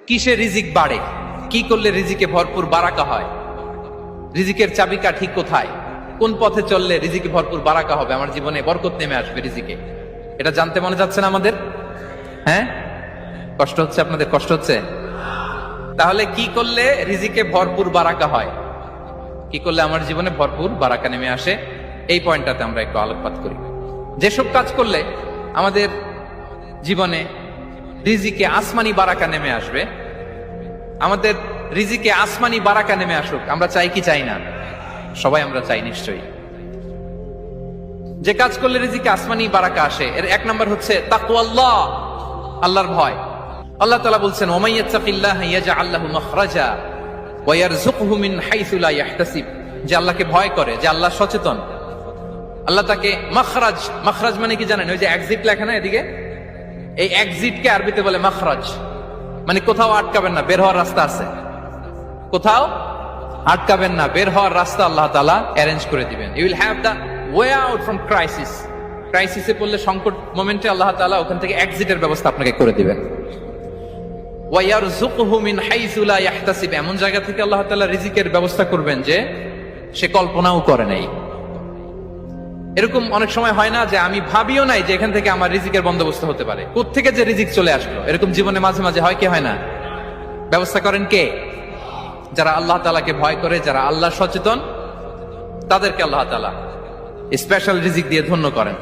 কিসে রিজিক বাড়ে, কি করলে রিজিকে ভরপুর বারাকা হয়, রিজিকের চাবিকা ঠিক কোথায়, কোন পথে চললে রিজিকে ভরপুর বারাকা হবে, আমার জীবনে বরকত নেমে আসবে রিজিকে, এটা জানতে মনে যাচ্ছে না আমাদের? হ্যাঁ, কষ্ট হচ্ছে আপনাদের? কষ্ট হচ্ছে? তাহলে কি করলে রিজিকে ভরপুর বারাকা হয়, কি করলে আমার জীবনে ভরপুর বারাকা নেমে আসে, এই পয়েন্টটাতে আমরা একটু আলোকপাত করি। যেসব কাজ করলে আমাদের জীবনে রিজিকে আসমানি বারাকা নেমে আসবে, আমাদের রিজিকে আসমানি বারাকা নেমে আসুক, আমরা চাই কি চাই না? সবাই আমরা চাই নিশ্চয়ই। যে কাজ করলে রিজিকে আসমানি বারাকা আসে, এর এক নাম্বার হচ্ছে তাকওয়াল্লাহ, আল্লাহর ভয়। আল্লাহ তাআলা বলছেন, ওয়া মাইয়াত্তাকিল্লাহা ইয়াজআল লাহু মাখরাজা ওয়া ইয়ারযুকহু মিন হাইসু লা ইয়াহতাসিব। যে আল্লাহকে ভয় করে, যে আল্লাহ সচেতন, আল্লাহ তাকে মাখরাজ, মাখরাজ মানে কি জানেন? ওই যে এক্সিট লেখা না এদিকে, এই এক্সিটকে আরবিতে বলে মাখরাজ, মানে কোথাও আটকাবেন না, বের হওয়ার রাস্তা আছে, কোথাও আটকাবেন না, বের হওয়ার রাস্তা আল্লাহ তাআলা অ্যারেঞ্জ করে দিবেন। You will have the way out from crisis. ক্রাইসিসে পড়লে, সংকট মোমেন্টে আল্লাহ তাআলা ওখান থেকে এক্সিটের ব্যবস্থা আপনাকে করে দিবেন। ওয়া ইয়ারযুকহু মিন হাইসু লা ইয়াহতাসিব, এমন জায়গা থেকে আল্লাহ তাআলা রিজিকের ব্যবস্থা করবেন যে সে কল্পনাও করে নাই। এরকম অনেক সময় হয় না যে আমি ভাবিও নাই যে এখান থেকে আমার রিজিকের বন্দোবস্ত হতে পারে, কোত্থেকে যে রিজিক চলে আসলো, এরকম জীবনে মাঝে মাঝে হয় কি হয় না? ব্যবস্থা করেন কে? যারা আল্লাহ তাআলাকে ভয় করে, যারা আল্লাহ সচেতন, তাদেরকে আল্লাহ তাআলা স্পেশাল রিজিক দিয়ে ধন্য করেন।